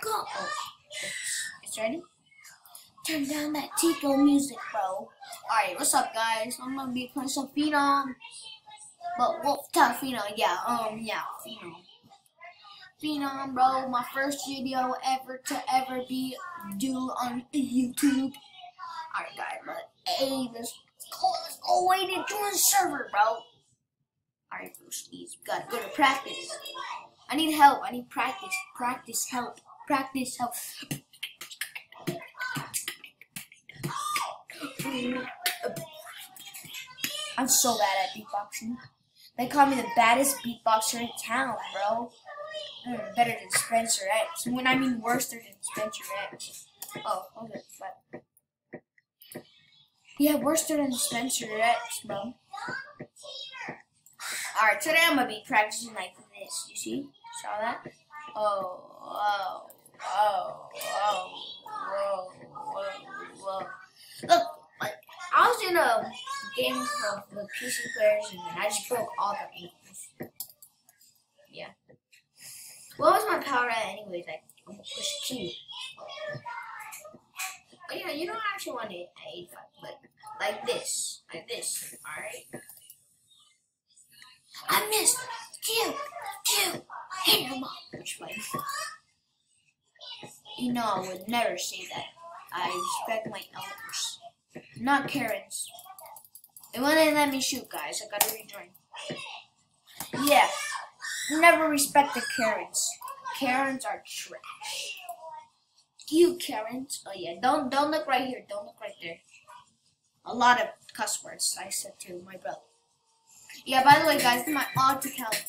go. Oh, it's ready? Turn down that Tico music, bro. Alright, what's up, guys? I'm gonna be playing some Phenom. But what type of Phenom? Yeah, Phenom. Phenom, bro. My first video ever be do on YouTube. Alright, guys, but hey, let's go wait and join the server, bro. Alright, please, gotta go to practice. I need help. I need practice. Practice help. Practice help. I'm so bad at beatboxing. They call me the baddest beatboxer in town, bro. Better than Spencer X. When I mean worse than Spencer X. Oh, okay, but yeah, worse than Spencer X, bro. Alright, today I'm gonna be practicing like this. You see? Saw that? Oh, whoa. Look, like, I was in a game of the PC players and then I just broke all the games. Yeah. What was my power at anyways? Like, I'm gonna push Q. Oh yeah, you don't actually want it at 85, but like this. Alright? I missed! Q! Hit him up! You know I would never say that. I respect my elders. Not Karens. They wouldn't let me shoot, guys. I gotta rejoin. Yeah. Never respect the Karens. Karens are trash. You Karens. Oh yeah. Don't look right here. Don't look right there. A lot of cuss words I said to my brother. Yeah, by the way, guys, this is my auto count.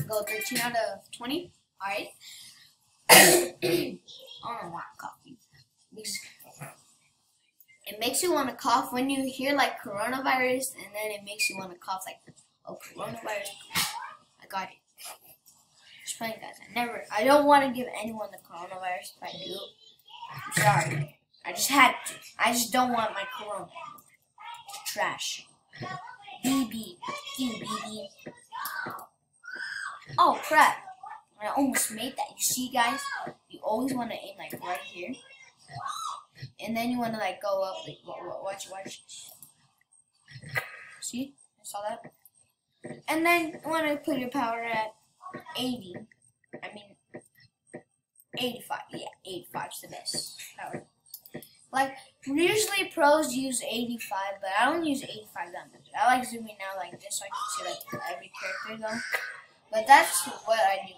Go 13 out of 20. Alright. I don't want coffee. Because it makes you want to cough when you hear like coronavirus, and then it makes you want to cough like, oh, coronavirus. I got it. Just playing, guys. I don't want to give anyone the coronavirus. If I do, I'm sorry. I just had to. I just don't want my corona. Trash. BB. Oh, crap. I almost made that. You see, guys? You always want to aim like right here. And then you want to like go up. Like, watch. See? I saw that. And then you want to put your power at 80. I mean, 85. Yeah, 85 is the best power. Like, usually pros use 85, but I don't use 85 that much. I like zooming out like this so I can see like every character though. But that's what I do.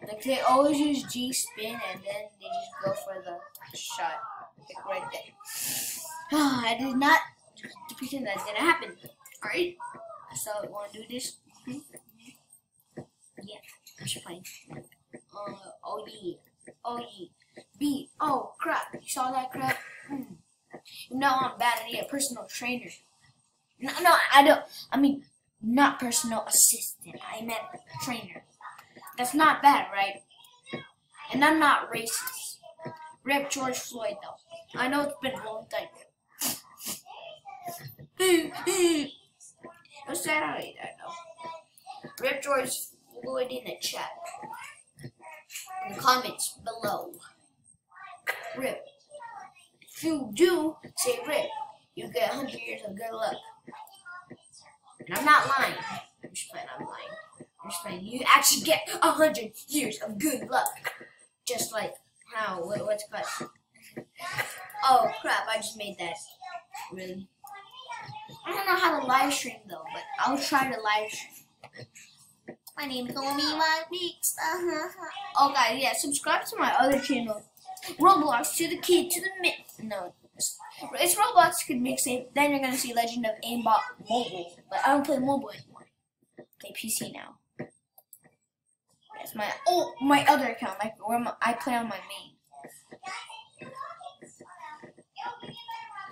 Like they always use G spin and then they just go for the shot. Like right there. I did not pretend that didn't happen. Alright? So we wanna do this? Yeah. I'm just playing. Oh yeah. B. Oh crap. You saw that crap? You know I'm bad. I need a personal trainer. No, I don't. I mean, not personal assistant. I meant trainer. That's not bad, right? And I'm not racist. Rip George Floyd, though. I know it's been a long time. It was sad how he died, though. Rip George Floyd in the chat. In the comments below. Rip. If you do say rip, you get 100 years of good luck. And I'm not lying. I'm just playing, I'm lying. I'm just playing. You actually get 100 years of good luck. Just like how, what's it called? Oh crap, I just made that. Really? I don't know how to live stream though, but I'll try to live stream. My name is gonna be my Beaks. Oh guys, yeah, subscribe to my other channel. Roblox to the kid to the no. It's Roblox Kid Mixtape. Then you're gonna see Legend of Aimbot Mobile, but I don't play mobile anymore. I play PC now. That's my other account, like where I play on my main.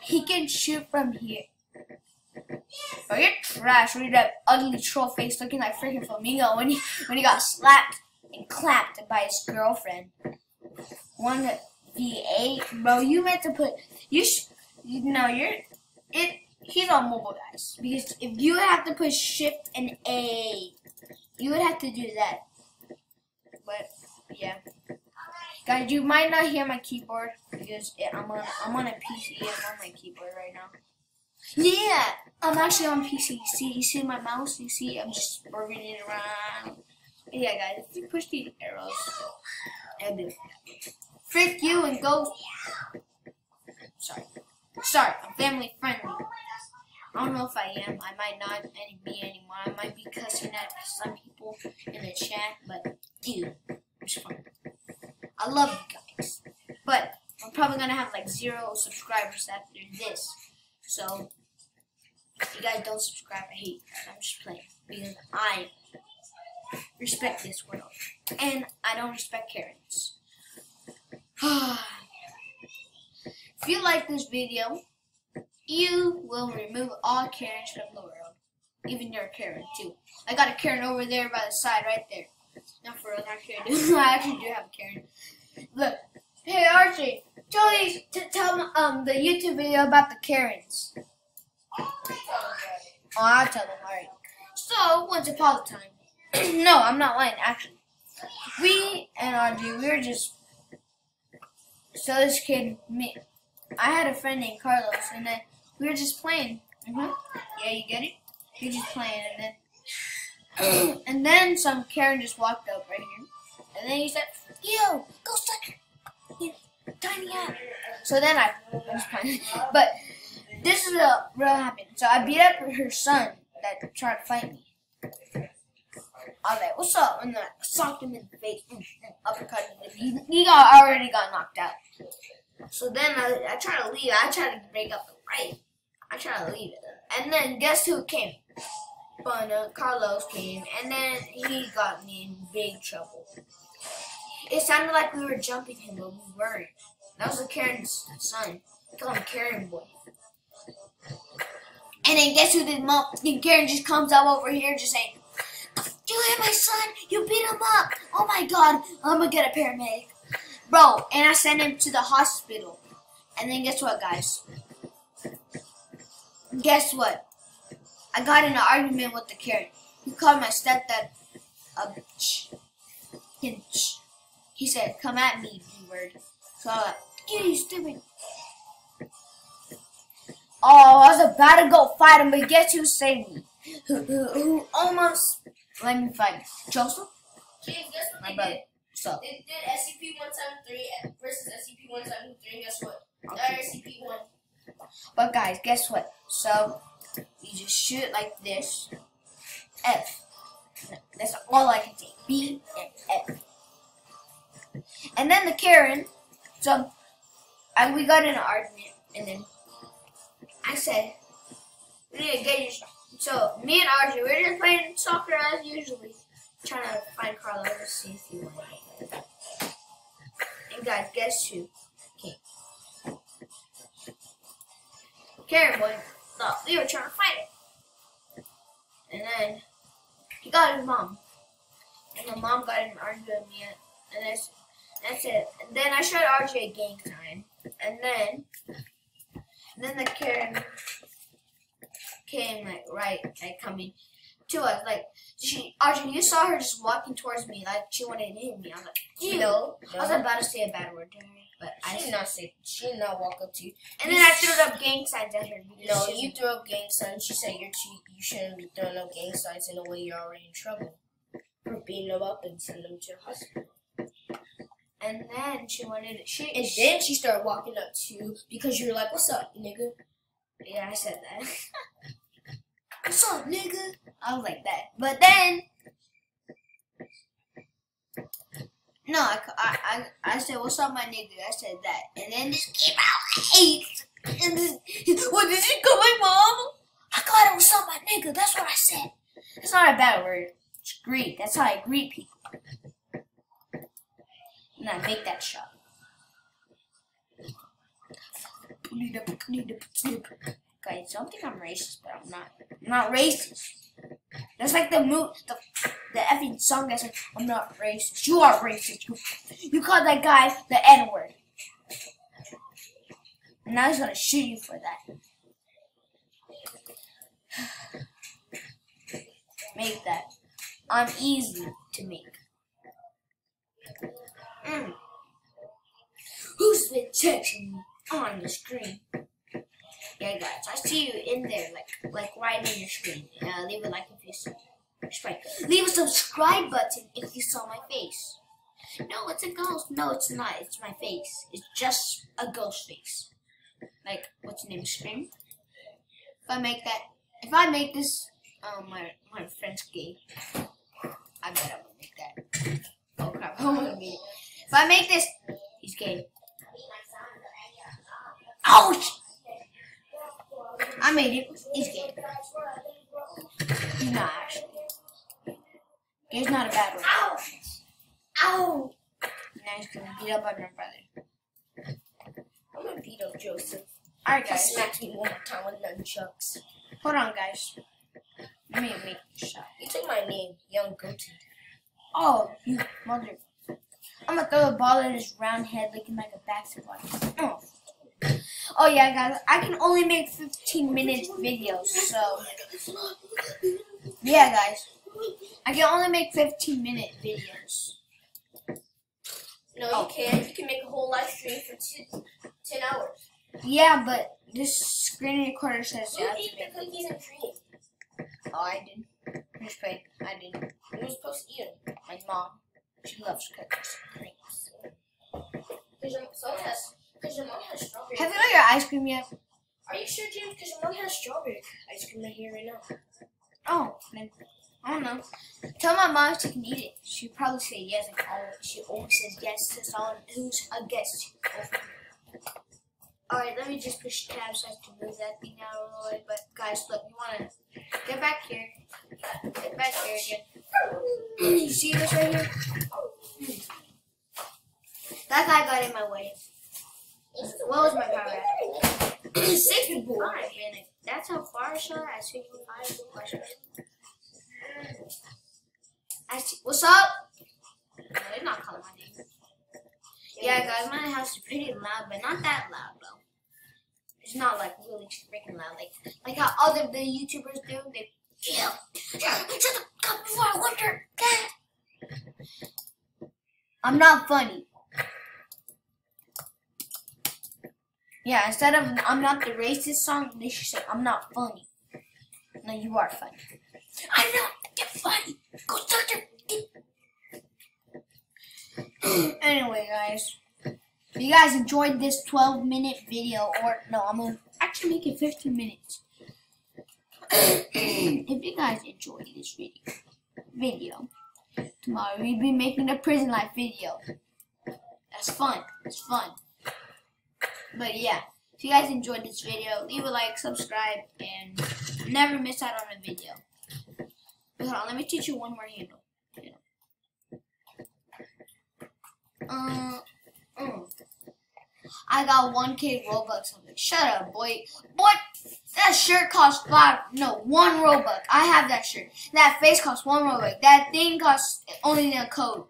He can shoot from here. Oh, you're trash. Look at that ugly troll face, looking like freaking Flamingo when he got slapped and clapped by his girlfriend. 1v8, bro. You meant to put he's on mobile, guys. Because if you have to push Shift and A, you would have to do that. But Guys, you might not hear my keyboard because I'm on a PC and I'm on my keyboard right now. Yeah, I'm actually on PC. You see my mouse? You see I'm just moving it around. Yeah, guys, if you push these arrows, and do frick you and go. Sorry, I'm family friendly. I don't know if I am. I might not be anymore. I might be cussing at some people in the chat, but dude, it's fun. I love you guys. But I'm probably gonna have like 0 subscribers after this. So if you guys don't subscribe, I hate you guys. I'm just playing. Because I respect this world. And I don't respect Karens. If you like this video, you will remove all Karens from the world. Even your Karen too. I got a Karen over there by the side right there. Not for real, not Karen. I actually do have a Karen. Look. Hey Archie, tell the YouTube video about the Karens. Oh, I'll tell them, alright. So, once upon a time. No, I'm not lying, actually. We and Archie, we were just so this kid I had a friend named Carlos and then we were just playing. Yeah, you get it? We were just playing and then some Karen just walked up right here. And then he said, "Yo, go suck your tiny ass." So then I was playing. But this is a real happening. So I beat up her son that tried to fight me. I was like, "What's up?" And I socked him in the face, uppercut him. He already got knocked out. So then I tried to leave. I tried to break up the fight. I tried to leave it. And then guess who came? Carlos came, and then he got me in big trouble. It sounded like we were jumping him, but we weren't. That was Karen's son. We call him Karen Boy. And then guess who did mom? Then Karen just comes up over here just saying, "You hit my son! You beat him up! Oh my god! I'm gonna get a paramedic." Bro, and I sent him to the hospital. And then guess what, guys? Guess what? I got in an argument with the Karen. He called my stepdad a bitch. He said, "Come at me, B-word." So I was like, "Yeah, you stupid." Oh, I was about to go fight him, but guess who saved me? Who almost let me fight? Joseph? James, guess what my they brother. did? So. They did SCP-173 versus SCP-173, and guess what? SCP won. But guys, guess what? So, you just shoot like this. F. That's all I can say. B and F. And then the Karen, so we got in an argument, and then I said, "We need to get your stuff." So me and Archie, we were just playing soccer as usually, trying to find Carlos to see if he wanted. And guys, guess who came? Karen Boy thought we were trying to fight it, and then he got his mom, and the mom got in an argument with me, and that's it. And then I showed RJ a gang sign, and then the Karen came coming to us, like RJ, you saw her just walking towards me like she wanted to hit me. I was like, "Ew." No. I was about to say a bad word to her, but She did not walk up to you. And then I threw up gang signs at her. No, you threw up gang signs. She said you shouldn't be throwing up gang signs in a way you're already in trouble for beating them up and sending them to the hospital. And then she wanted to, and then she started walking up to you because you're like, "What's up, nigga?" Yeah, I said that. "What's up, nigga?" I was like that. But then, no, I said, "What's up, my nigga?" I said that. And then this came out hates. And this, what, did you call my mom? I called her, "What's up, my nigga?" That's what I said. It's not a bad word. It's greet. That's how I greet people. And I make that shot. Guys, don't think I'm racist, but I'm not. I'm not racist. That's like the effing song that's like, "I'm not racist." You are racist. You called that guy the N-word. And now he's gonna shoot you for that. Make that. I'm easy to make. has been texting me on the screen. Yeah, guys, I see you in there, like right on your screen. Leave a like if you see. Leave a subscribe button if you saw my face. No, it's a ghost. No, it's not. It's my face. It's just a ghost face. Like, what's your name? Scream. If I make this, my friend's gay. I bet I'm gonna make that. Oh crap! I'm gonna be. If I make this, he's gay. Ouch! I made it. He's gay. He's not actually. Gay's not a bad word. Ow! Ow! Now he's gonna beat up on my brother. I'm gonna beat up Joseph. Alright, He guys. smacks me one more time with nunchucks. Hold on, guys. Let me make a shot. You took my name, Young Goatee. Oh, you mother. I'm gonna throw a ball at his round head looking like a basketball. Oh yeah, guys. I can only make 15-minute videos, so yeah, guys. I can only make 15-minute videos. No, you can't. You can make a whole live stream for 10 hours. Yeah, but this screen recorder says You you have to ate make the cookies and cream. Oh, I did. Just wait. I did. You were supposed to eat them. My mom. She loves cookies and creams. Because your mom has strawberry. Have you got your ice cream yet? Are you sure, James? Because your mom has strawberry ice cream right here right now. Oh, then, I don't know. Tell my mom she can eat it. She'll probably say yes. And she always says yes to someone who's a guest. Alright, let me just push tab so I can move that thing out of the way. But guys, look, you wanna get back here. Get back here again. You see this right here? That guy got in my way. What was my power at? 65. And that's how far I shot at 65. What's up? No, they're not calling my name. Yeah, guys, my house is pretty loud, but not that loud though. It's not like really freaking loud, like how other the YouTubers do. They shut the cup before I wonder. I'm not funny. Yeah, instead of I'm not the racist song, they should say I'm not funny. No, you are funny. I'm not funny. Go suck your dick. Anyway, guys, if you guys enjoyed this 12-minute video, or no, I'm gonna actually make it 15 minutes. If you guys enjoyed this video, tomorrow we'll be making a prison life video. That's fun. It's fun. But yeah, if you guys enjoyed this video, leave a like, subscribe, and never miss out on a video. But hold on, let me teach you one more handle. I got 1K Robux. I'm like, shut up, boy. Boy, that shirt costs 1 Robux. I have that shirt. That face costs 1 Robux. That thing costs only a code,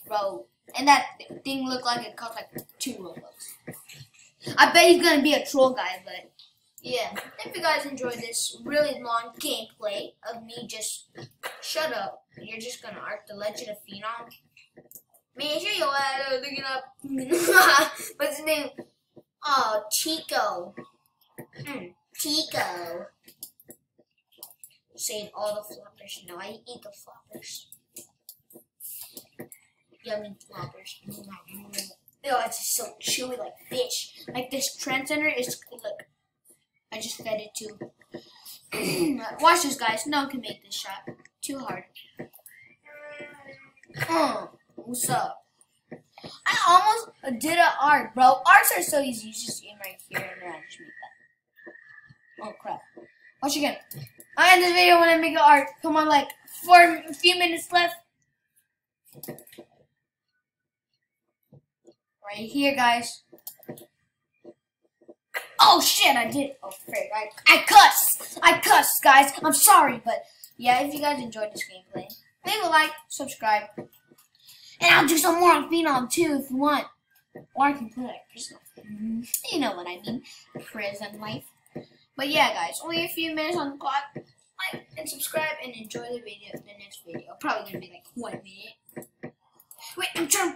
bro. And that thing looked like it cost like 2 Robux. I bet he's gonna be a troll guy, but yeah. If you guys enjoyed this really long gameplay of me just shut up, you're just gonna arc the Legend of Phenom. Man, sure you'll look it up. What's his name? Oh, Chico. Chico. Saying all the floppers. No, I eat the floppers. Yummy floppers. Oh, it's just so chewy like fish. Like this transcender is, look. I just fed it too. Watch this, guys. No one can make this shot. Too hard. What's up? I almost did an arc, bro. Arcs are so easy. You just aim right here and then I just make that. Oh crap. Watch again. I end this video when I make an arc. Come on, like a few minutes left. Right here, guys. Oh shit, I did it. Oh frick. I cussed, guys. I'm sorry, but yeah, if you guys enjoyed this gameplay, leave a like, subscribe. And I'll do some more on Phenom too if you want. Or I can play like prison life. You know what I mean. Prison life. But yeah, guys, only a few minutes on the clock. Like and subscribe and enjoy the next video. Probably gonna be like 1 minute. Wait, I'm trying.